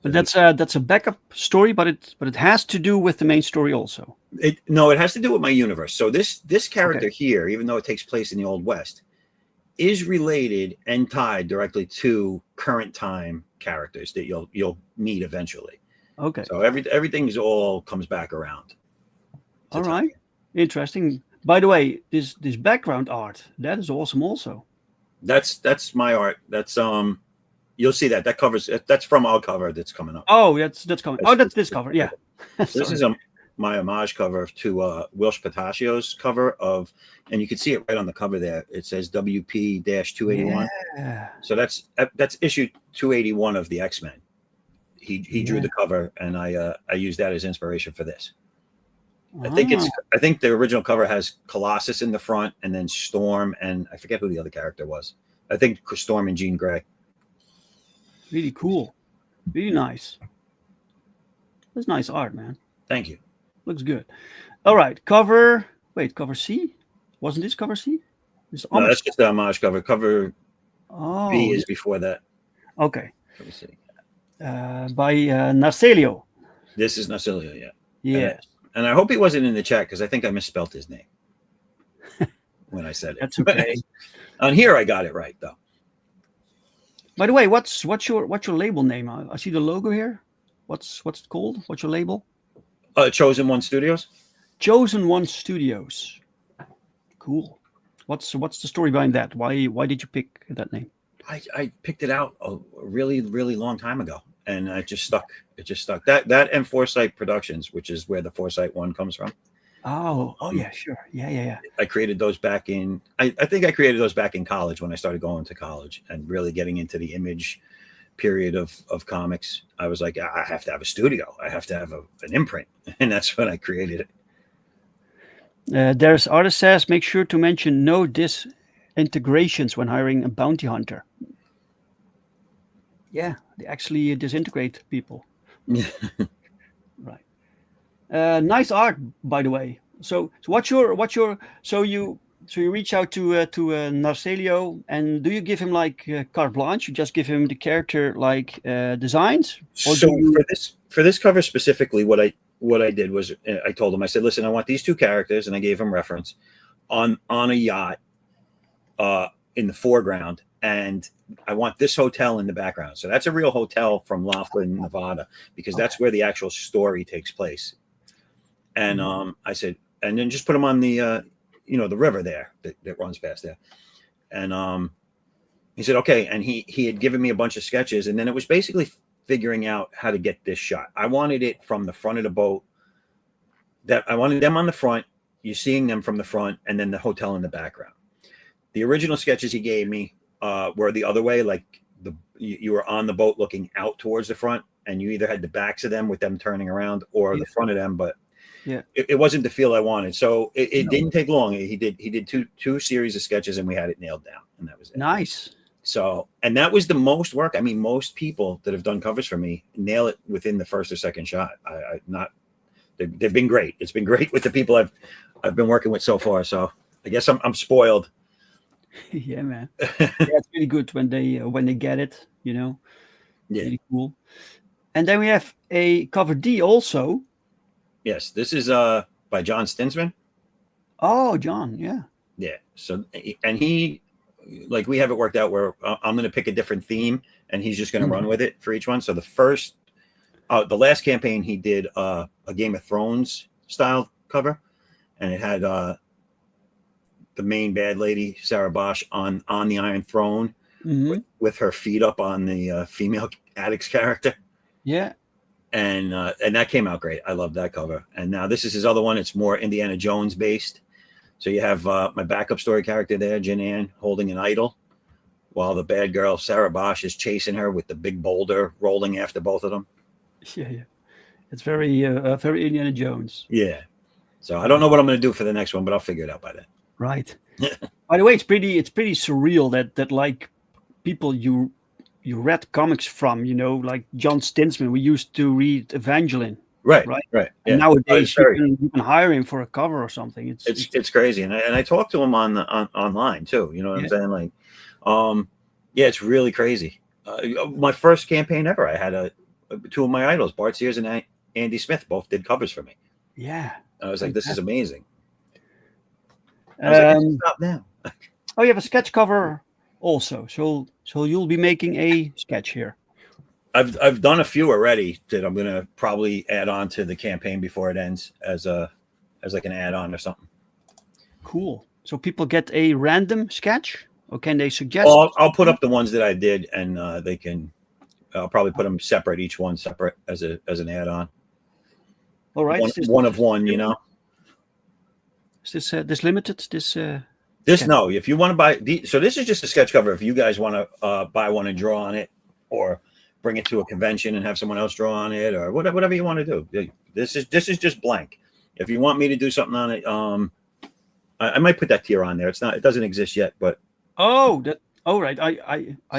But that's a backup story, but it has to do with the main story also. It has to do with my universe. So this character here, even though it takes place in the Old West, is related and tied directly to current time characters that you'll meet eventually. Okay. So everything's all comes back around. All right. Interesting. By the way, this background art, that is awesome also. That's my art. That's you'll see that's from our cover that's coming up. Oh, that's coming. That's this cover. Yeah. This is my homage cover to Wilsh Patacio's cover of, and you can see it right on the cover there. It says WP-281. Yeah. So that's issue 281 of the X-Men. He drew the cover, and I used that as inspiration for this. I think the original cover has Colossus in the front, and then Storm, and I forget who the other character was. I think Storm and Jean Grey. Really cool. Really nice. That's nice art, man. Thank you. Looks good. All right, cover C? Wasn't this cover C? No, that's just the homage cover. Cover B is before that. Okay. Let me see. By Narcelio. This is Narcelio, yeah. Yes. And I hope he wasn't in the chat because I think I misspelled his name when I said it. That's okay. On here, I got it right though. By the way, what's your label name? I see the logo here. What's it called? What's your label? Chosen One Studios. Chosen One Studios. Cool. What's the story behind that? Why did you pick that name? I picked it out a really, really long time ago, and it just stuck. That and Foresight Productions, which is where the Foresight One comes from. Oh yeah, sure. Yeah. I created those back in. I think I created those back in college when I started going to college and really getting into the image period of comics. I was like, I have to have a studio. I have to have an imprint, and that's when I created it. There's artist says, make sure to mention no disintegrations when hiring a bounty hunter. Yeah, they actually disintegrate people. Right. Nice art, by the way. So what's your so you reach out to Narcelio, and do you give him like carte blanche? You just give him the character like designs, or So do you? for this cover specifically, what I did was I told him, I said, listen, I want these two characters, and I gave him reference on a yacht in the foreground, and I want this hotel in the background. So that's a real hotel from Laughlin, Nevada, because that's where the actual story takes place. And I said, and then just put them on the the river there that runs past there. And he said, okay. And he had given me a bunch of sketches, and then it was basically figuring out how to get this shot. I wanted it from the front of the boat. That I wanted them on the front. You're seeing them from the front, and then the hotel in the background. The original sketches he gave me were the other way, like you were on the boat looking out towards the front, and you either had the backs of them with them turning around, or the front of them. But it wasn't the feel I wanted. So it didn't take long. He did two series of sketches, and we had it nailed down, and that was it. Nice. So, and that was the most work. I mean, most people that have done covers for me nail it within the first or second shot. They've been great. It's been great with the people I've been working with so far. So I guess I'm spoiled. Yeah, man. It's really good when they get it, Yeah. Really cool. And then we have a cover D also. Yes, this is by John Stinsman. Oh, John, yeah. Yeah. So, and he, like, we have it worked out where I'm going to pick a different theme, and he's just going to run with it for each one. So the last campaign he did a Game of Thrones style cover, and it had the main bad lady, Sarah Bosch, on the Iron Throne with her feet up on the female Addax character. Yeah. And that came out great. I love that cover. And now this is his other one. It's more Indiana Jones based. So you have my backup story character there, Jin Ann, holding an idol, while the bad girl, Sarah Bosch, is chasing her with the big boulder rolling after both of them. Yeah. It's very Indiana Jones. Yeah. So I don't know what I'm going to do for the next one, but I'll figure it out by then. Right. By the way, it's pretty surreal that like people you read comics from, like John Stinsman. We used to read Evangeline. Right. Yeah. And nowadays you can hire him for a cover or something. It's crazy, and I talked to him online too. You know what I'm saying? Like, it's really crazy. My first campaign ever, I had two of my idols, Bart Sears and Andy Smith, both did covers for me. Yeah. I was like, this is amazing. Stop now. Oh, you have a sketch cover also. So you'll be making a sketch here. I've done a few already that I'm gonna probably add on to the campaign before it ends as like an add-on or something. Cool. So people get a random sketch, or can they suggest? Well, I'll put up the ones that I did, and they can. I'll probably put them separate, each one separate as an add-on. All right. One of one, Is this limited? No. If you want to buy, so this is just a sketch cover. If you guys want to buy one and draw on it, or bring it to a convention and have someone else draw on it, or whatever you want to do. This is just blank. If you want me to do something on it, I might put that tier on there. It doesn't exist yet, but right.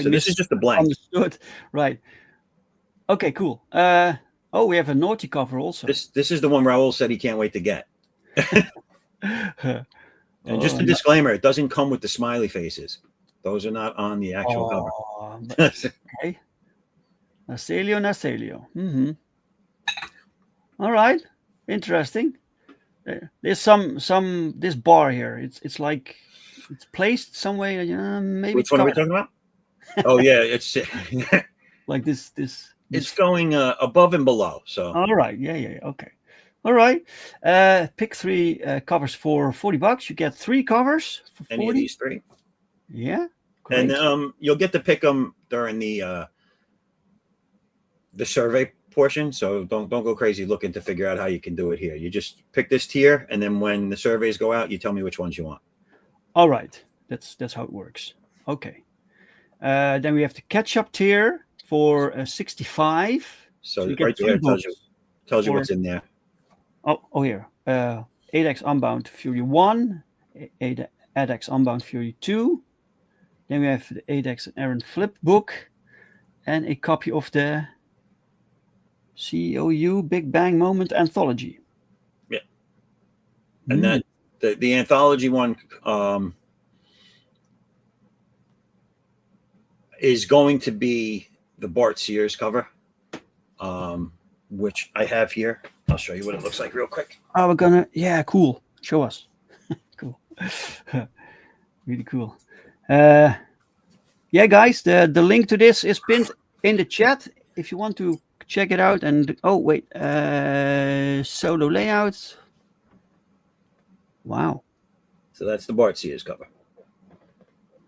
So this is just a blank. Understood. Right. Okay. Cool. We have a naughty cover also. This is the one Raul said he can't wait to get. And just a disclaimer, it doesn't come with the smiley faces. Those are not on the actual cover. Okay. Narcelio. Mm-hmm. All right. Interesting. There's some this bar here. It's like it's placed somewhere. Maybe. Which one are we talking about? Oh yeah, it's like this. It's going above and below. So. All right. Yeah. Okay. All right. Pick 3 covers for $40. You get 3 covers for 40. Any of these 3? Yeah. Great. And you'll get to pick them during the survey portion. So don't go crazy looking to figure out how you can do it here. You just pick this tier, and then when the surveys go out, you tell me which ones you want. All right. That's how it works. Okay. Then we have the catch-up tier for 65. So right there tells you what's in there. Oh, here. Addax Unbound Fury 1, Addax Unbound Fury 2. Then we have the Addax and Aaron Flip book. and a copy of the COU Big Bang Moment Anthology. Yeah. And then the anthology one is going to be the Bart Sears cover, which I have here. I'll show you what it looks like real quick. Oh, we're gonna, yeah, cool. Show us. Cool. Really cool. Yeah, guys, the link to this is pinned in the chat if you want to check it out. And oh, wait, solo layout. Wow. So that's the Bart Sears cover.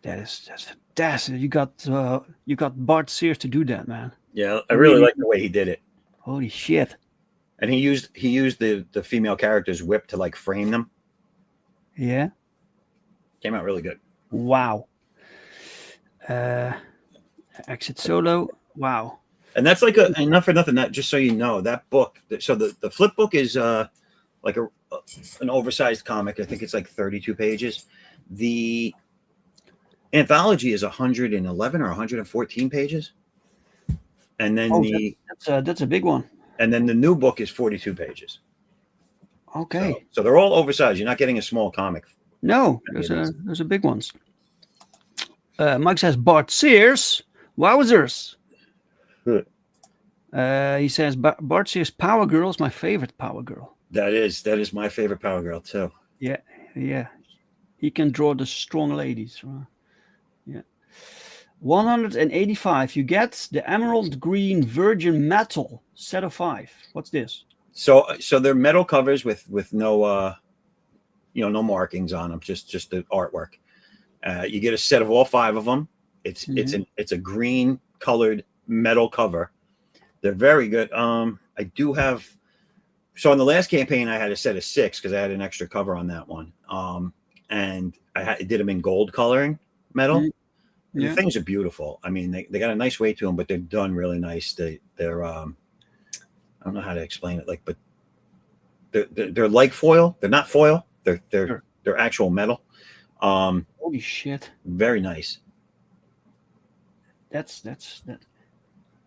That's fantastic. You got Bart Sears to do that, man. Yeah, I really like the way he did it. Holy shit. And he used the female character's whip to like frame them. Yeah. Came out really good. Wow. Exit solo. Wow. And that's like enough for nothing. That just so you know, that book. So the flip book is like an oversized comic. I think it's like 32 pages. The anthology is 111 or 114 pages. And then that's a big one. And then the new book is 42 pages. Okay. So they're all oversized. You're not getting a small comic. No, those are big ones. Mike says Bart Sears. Wowzers. Good. He says Bart Sears Power Girl is my favorite Power Girl. That is my favorite Power Girl too. Yeah. He can draw the strong ladies. Right? Yeah. 185. You get the Emerald Green Virgin Metal set of 5. What's this? So they're metal covers with no no markings on them, just the artwork. You get a set of all 5 of them. It's a green colored metal cover. They're very good. I do have. So on the last campaign, I had a set of 6 because I had an extra cover on that one. And I did them in gold coloring metal. The things are beautiful. I mean, they got a nice weight to them, but they're done really nice. They're I don't know how to explain it, but they're like foil. They're not foil. They're actual metal. Holy shit! Very nice. That's that.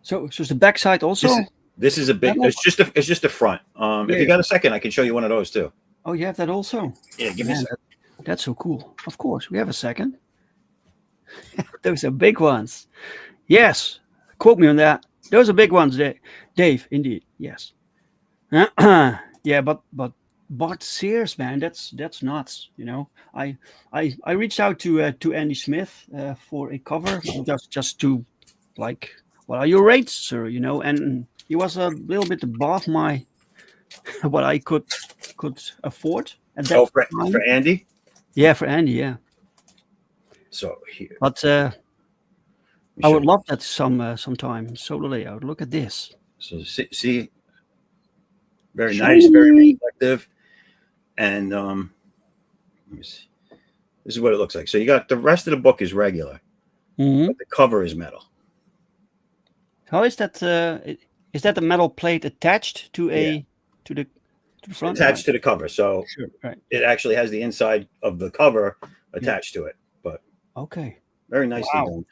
So it's the backside also. This is a big. It's just a front. If you got a second, I can show you one of those too. Oh, you have that also. Yeah, give me a second. That's so cool. Of course, we have a second. Those are big ones. Yes, quote me on that. Those are big ones, Dave. Indeed, yes. Yeah, but Bart Sears, man, that's nuts. You know, I reached out to Andy Smith for a cover, just to like, what are your rates, sir? You know, and he was a little bit above my what I could afford at that time. For Andy. Yeah, for Andy, yeah. So here, but I would love that sometime. Solo layout. Look at this. So see, very nice, very reflective, and let me see. This is what it looks like. So you got the rest of the book is regular, but the cover is metal. How is that? Is that a metal plate attached to the front? Attached to the cover, so it actually has the inside of the cover attached to it. But okay, very nicely done.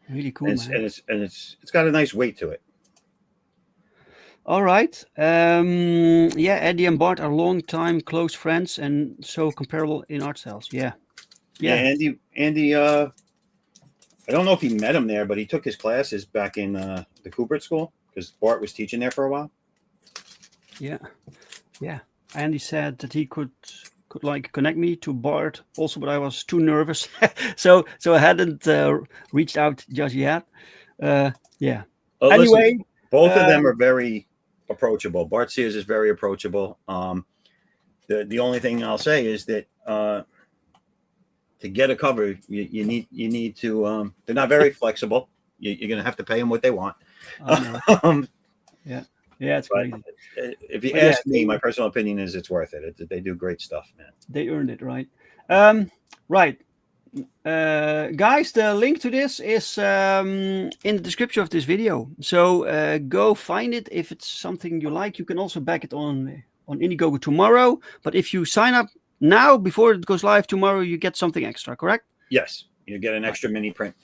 Really cool, and it's got a nice weight to it. All right. Yeah, Eddie and Bart are long-time close friends and so comparable in art styles. Yeah. Andy. I don't know if he met him there, but he took his classes back in the Cooper School because Bart was teaching there for a while. Yeah. Andy said that he could like connect me to Bart also, but I was too nervous, so I hadn't reached out just yet. Yeah. Well, anyway, listen, both of them are very approachable. Bart Sears is very approachable. The only thing I'll say is that to get a cover, you need to. They're not very flexible. You're going to have to pay them what they want. Yeah, it's crazy. If you ask me, my personal opinion is it's worth it. They do great stuff, man. They earned it, right? Right. Guys, the link to this is in the description of this video. So go find it. If it's something you like, you can also back it on Indiegogo tomorrow. But if you sign up now, before it goes live tomorrow, you get something extra, correct? Yes. You get an extra mini print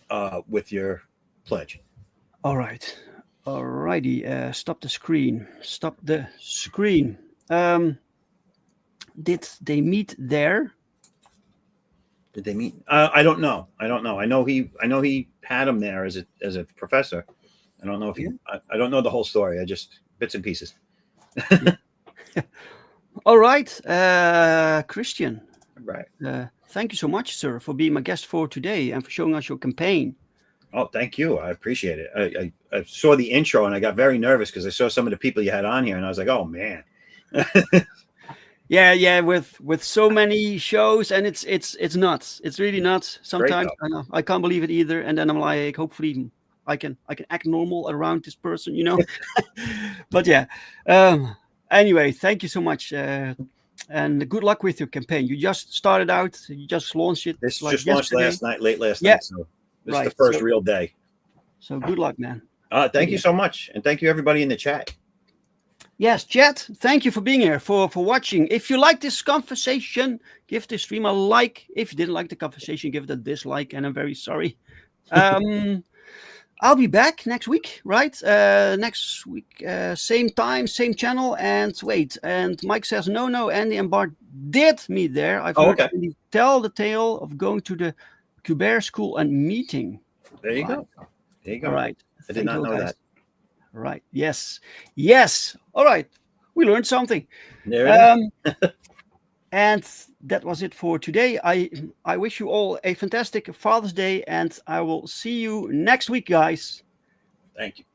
with your pledge. All right. Alrighty. Stop the screen. Stop the screen. Did they meet there? Did they meet? I don't know. I know he had him there as a professor. I don't know if I don't know the whole story. I just bits and pieces. All right, Christian. Right. Thank you so much, sir, for being my guest for today and for showing us your campaign. Oh, thank you. I appreciate it. I saw the intro and I got very nervous because I saw some of the people you had on here and I was like, oh man. Yeah. With so many shows and it's nuts. It's really nuts. Sometimes I can't believe it either. And then I'm like, hopefully I can act normal around this person, you know. But yeah. Anyway, thank you so much. And good luck with your campaign. You just started out. You just launched it. This like just launched late last Yeah. night. So this is the first real day. So good luck, man. Thank you so much. And thank you everybody in the chat. Yes, chat. Thank you for being here, for watching. If you like this conversation, give this stream a like. If you didn't like the conversation, give it a dislike. And I'm very sorry. I'll be back next week, right? Next week, same time, same channel. And wait, and Mike says, no, Andy and Bart did meet there. I've heard Andy tell the tale of going to the Cubair school and meeting. There you go. There you go. All right. I did not know that. Right. Yes. All right. We learned something. There and that was it for today. I wish you all a fantastic Father's Day, and I will see you next week, guys. Thank you.